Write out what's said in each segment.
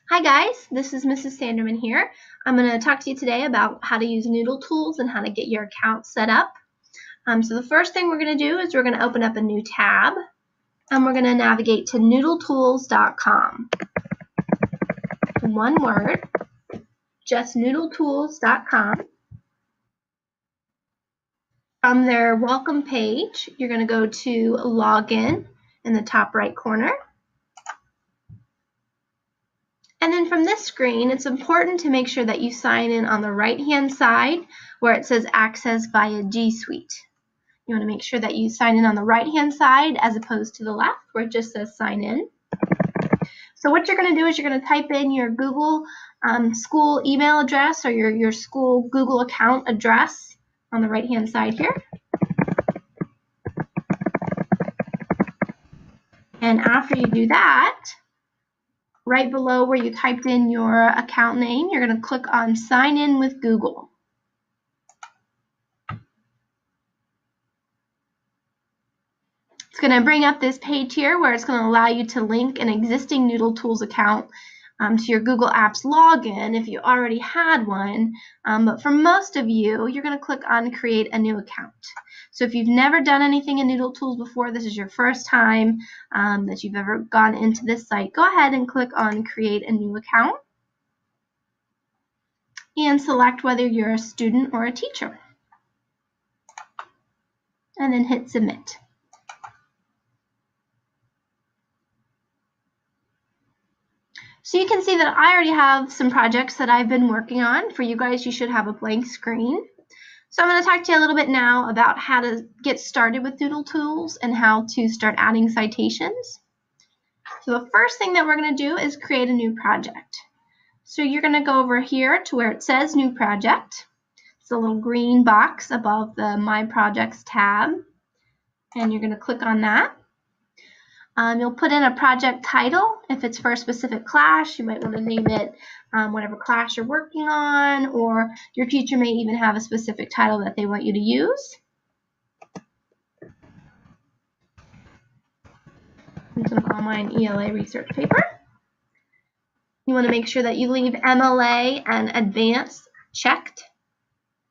Hi guys, this is Mrs. Sanderman here. I'm going to talk to you today about how to use NoodleTools and how to get your account set up. So the first thing we're going to do is we're going to open up a new tab and we're going to navigate to NoodleTools.com. One word, just NoodleTools.com. From their welcome page, you're going to go to Login in the top right corner. And then from this screen, it's important to make sure that you sign in on the right-hand side where it says Access via G Suite. You want to make sure that you sign in on the right-hand side as opposed to the left where it just says Sign In. So what you're going to do is you're going to type in your Google school email address or your school Google account address on the right-hand side here. And after you do that, right below where you typed in your account name, you're going to click on Sign In with Google. It's going to bring up this page here where it's going to allow you to link an existing NoodleTools account to your Google Apps login if you already had one. But for most of you, you're going to click on Create a New Account. So if you've never done anything in NoodleTools before, this is your first time that you've ever gone into this site, go ahead and click on Create a New Account and select whether you're a student or a teacher. And then hit Submit. So you can see that I already have some projects that I've been working on. For you guys, you should have a blank screen. So I'm going to talk to you a little bit now about how to get started with NoodleTools and how to start adding citations. So the first thing that we're going to do is create a new project. So you're going to go over here to where it says New Project. It's a little green box above the My Projects tab, and you're going to click on that. You'll put in a project title. If it's for a specific class, you might want to name it whatever class you're working on, or your teacher may even have a specific title that they want you to use. I'm going to call mine ELA Research Paper. You want to make sure that you leave MLA and Advanced checked.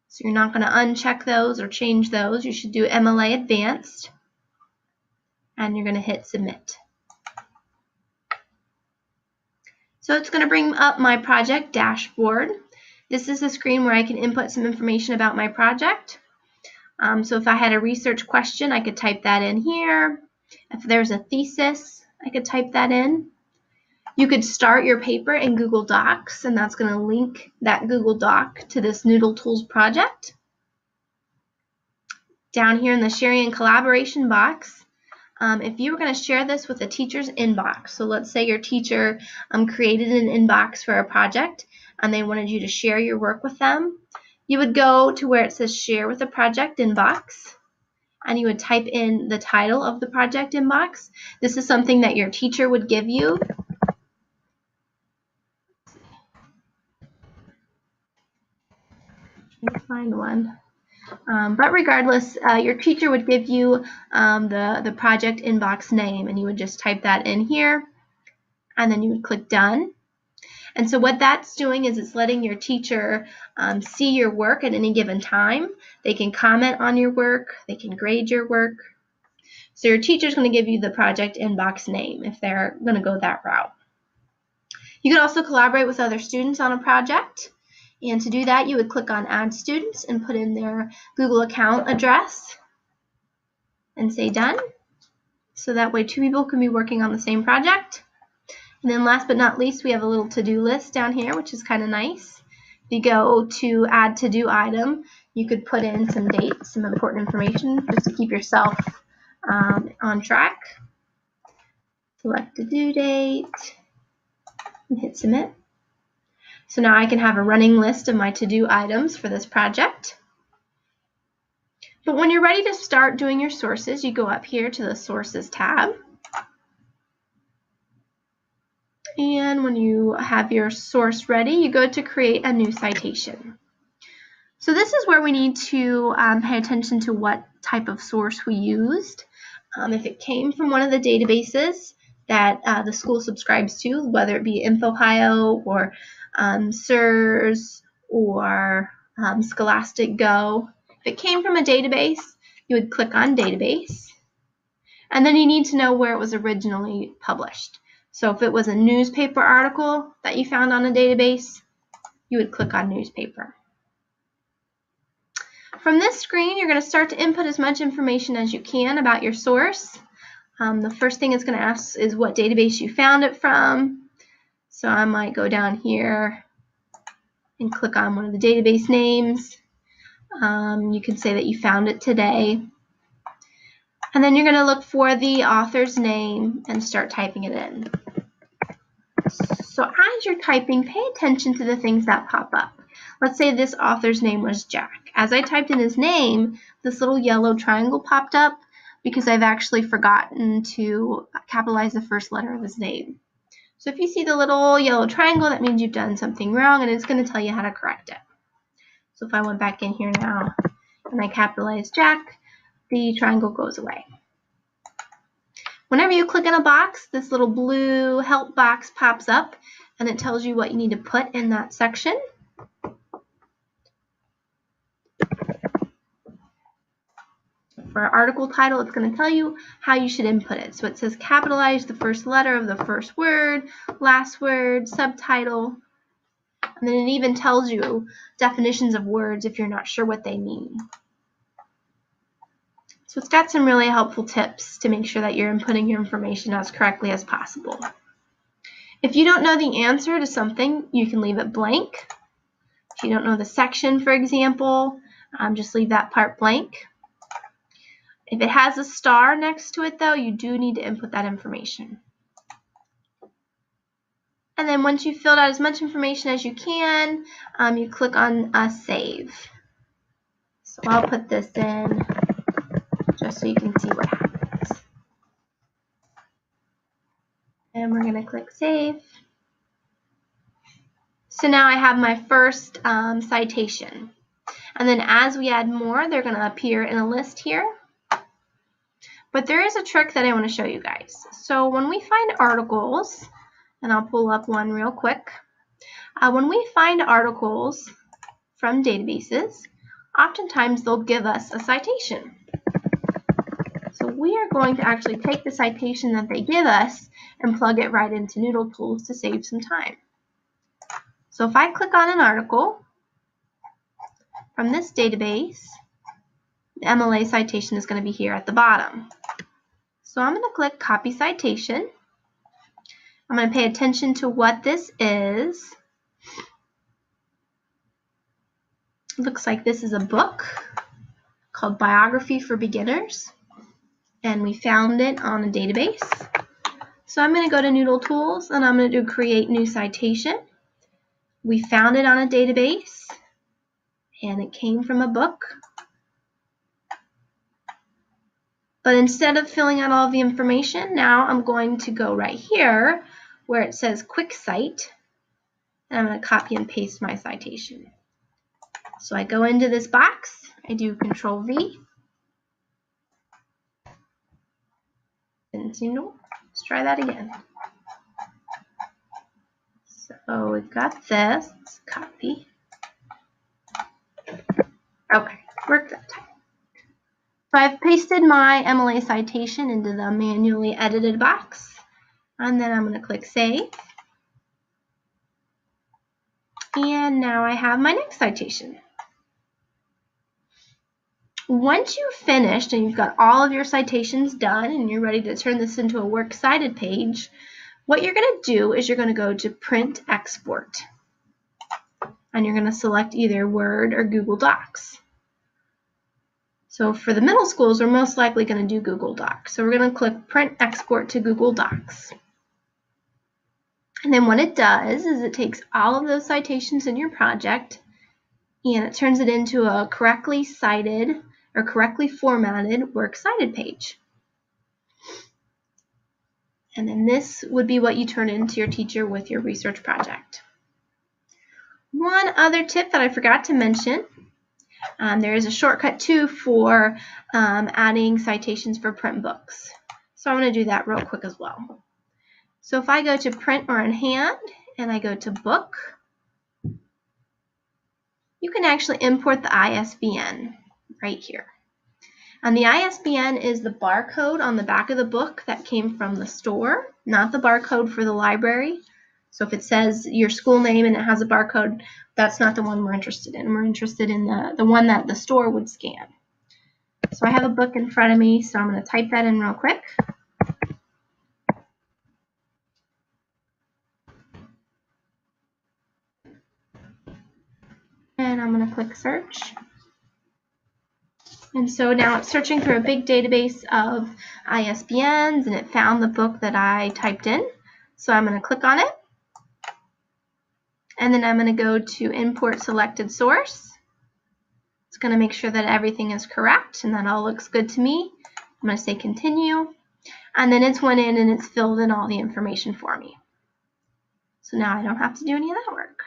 So you're not going to uncheck those or change those. You should do MLA Advanced. And you're going to hit Submit. So it's going to bring up my project dashboard. This is a screen where I can input some information about my project. So if I had a research question, I could type that in here. If there's a thesis, I could type that in. You could start your paper in Google Docs, and that's going to link that Google Doc to this NoodleTools project. Down here in the sharing and collaboration box, if you were going to share this with a teacher's inbox, so let's say your teacher created an inbox for a project and they wanted you to share your work with them, you would go to where it says Share with a Project Inbox, and you would type in the title of the project inbox. This is something that your teacher would give you. Let me find one. But regardless, your teacher would give you the project inbox name, and you would just type that in here, and then you would click Done. And so what that's doing is it's letting your teacher see your work at any given time. They can comment on your work. They can grade your work. So your teacher is going to give you the project inbox name if they're going to go that route. You can also collaborate with other students on a project. And to do that, you would click on Add Students and put in their Google account address and say Done. So that way 2 people can be working on the same project. And then last but not least, we have a little to-do list down here, which is kind of nice. If you go to Add To-Do Item, you could put in some dates, some important information just to keep yourself on track. Select the due date and hit Submit. So now I can have a running list of my to-do items for this project. But when you're ready to start doing your sources, you go up here to the Sources tab. And when you have your source ready, you go to Create a New Citation. So this is where we need to pay attention to what type of source we used. If it came from one of the databases, that the school subscribes to, whether it be InfoHio or SIRS or Scholastic Go. If it came from a database, you would click on Database. And then you need to know where it was originally published. So if it was a newspaper article that you found on a database, you would click on Newspaper. From this screen, you're going to start to input as much information as you can about your source. The first thing it's going to ask is what database you found it from. So I might go down here and click on one of the database names. You can say that you found it today. And then you're going to look for the author's name and start typing it in. So as you're typing, pay attention to the things that pop up. Let's say this author's name was Jack. As I typed in his name, this little yellow triangle popped up because I've actually forgotten to capitalize the first letter of his name. So if you see the little yellow triangle, that means you've done something wrong, and it's going to tell you how to correct it. So if I went back in here now and I capitalize Jack, the triangle goes away. Whenever you click in a box, this little blue help box pops up and it tells you what you need to put in that section. For our article title, it's going to tell you how you should input it. So it says capitalize the first letter of the first word, last word, subtitle, and then it even tells you definitions of words if you're not sure what they mean. So it's got some really helpful tips to make sure that you're inputting your information as correctly as possible. If you don't know the answer to something, you can leave it blank. If you don't know the section, for example, just leave that part blank. If it has a star next to it, though, you do need to input that information. And then once you've filled out as much information as you can, you click on Save. So I'll put this in just so you can see what happens. And we're going to click Save. So now I have my first citation. And then as we add more, they're going to appear in a list here. But there is a trick that I want to show you guys. So when we find articles, and I'll pull up one real quick. When we find articles from databases, oftentimes they'll give us a citation. So we are going to actually take the citation that they give us and plug it right into NoodleTools to save some time. So if I click on an article from this database, the MLA citation is going to be here at the bottom. So I'm going to click Copy Citation. I'm going to pay attention to what this is. It looks like this is a book called Biography for Beginners, and we found it on a database. So I'm going to go to NoodleTools and I'm going to do Create New Citation. We found it on a database and it came from a book. But instead of filling out all the information, now I'm going to go right here where it says Quick Cite, and I'm going to copy and paste my citation. So I go into this box, I do Control V. Let's try that again. So we've got this, let's copy. Okay, worked that time. So I've pasted my MLA citation into the manually edited box, and then I'm going to click Save. And now I have my next citation. Once you've finished and you've got all of your citations done and you're ready to turn this into a works cited page, what you're going to do is you're going to go to Print Export. And you're going to select either Word or Google Docs. So for the middle schools, we're most likely going to do Google Docs. So we're going to click Print Export to Google Docs. And then what it does is it takes all of those citations in your project and it turns it into a correctly cited or correctly formatted works cited page. And then this would be what you turn into your teacher with your research project. One other tip that I forgot to mention, there is a shortcut too for adding citations for print books. So I'm going to do that real quick as well. So if I go to print or in hand and I go to book, you can actually import the ISBN right here. And the ISBN is the barcode on the back of the book that came from the store, not the barcode for the library. So if it says your school name and it has a barcode, that's not the one we're interested in. We're interested in the one that the store would scan. So I have a book in front of me, so I'm going to type that in real quick. And I'm going to click search. And so now it's searching through a big database of ISBNs, and it found the book that I typed in. So I'm going to click on it. And then I'm going to go to import selected source. It's going to make sure that everything is correct and that all looks good to me. I'm going to say continue. And then it's went in and it's filled in all the information for me. So now I don't have to do any of that work.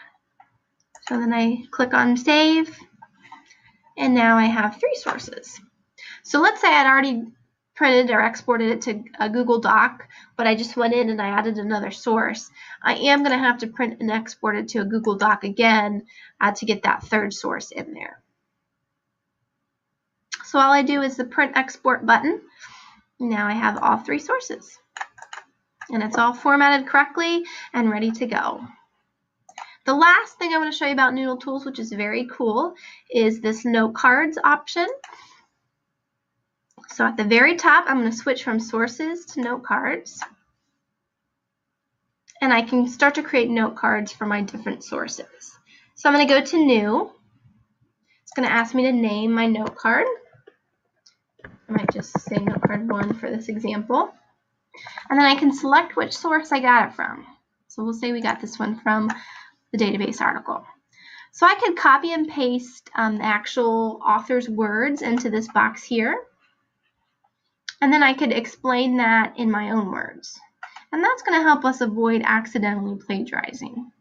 So then I click on save. And now I have 3 sources. So let's say I'd already printed or exported it to a Google Doc, but I just went in and I added another source. I am going to have to print and export it to a Google Doc again to get that 3rd source in there. So all I do is the print export button. Now I have all 3 sources. And it's all formatted correctly and ready to go. The last thing I want to show you about NoodleTools, which is very cool, is this note cards option. So at the very top, I'm going to switch from sources to note cards. And I can start to create note cards for my different sources. So I'm going to go to new. It's going to ask me to name my note card. I might just say note card 1 for this example. And then I can select which source I got it from. So we'll say we got this one from the database article. So I could copy and paste the actual author's words into this box here. And then I could explain that in my own words. And that's going to help us avoid accidentally plagiarizing.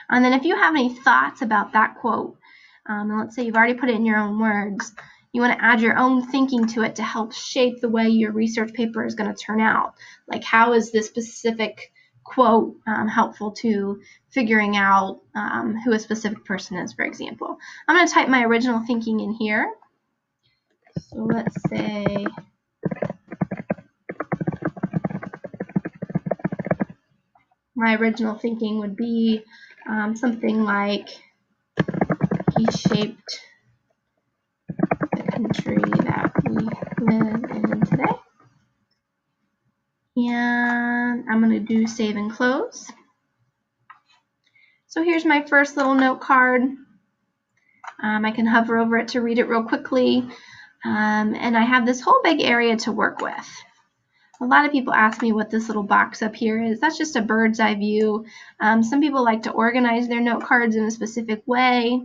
And then if you have any thoughts about that quote, and let's say you've already put it in your own words, you want to add your own thinking to it to help shape the way your research paper is going to turn out. Like, how is this specific quote helpful to figuring out who a specific person is, for example. I'm going to type my original thinking in here. So let's say my original thinking would be something like, he shaped the country that we live in today. And I'm going to do save and close. So here's my first little note card. I can hover over it to read it real quickly. And I have this whole big area to work with. A lot of people ask me what this little box up here is. That's just a bird's eye view. Some people like to organize their note cards in a specific way.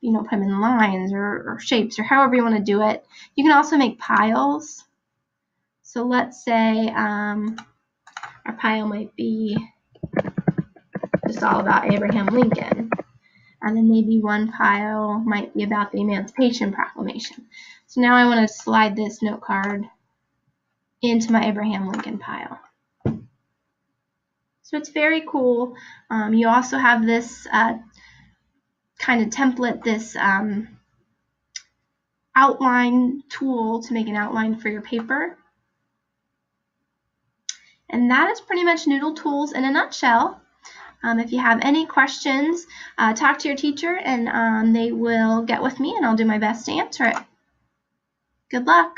You know, put them in lines or shapes or however you want to do it. You can also make piles. So let's say our pile might be just all about Abraham Lincoln. And then maybe one pile might be about the Emancipation Proclamation. So now I want to slide this note card into my Abraham Lincoln pile. So it's very cool. You also have this kind of template, this outline tool to make an outline for your paper. And that is pretty much NoodleTools in a nutshell. If you have any questions, talk to your teacher and they will get with me and I'll do my best to answer it. Good luck.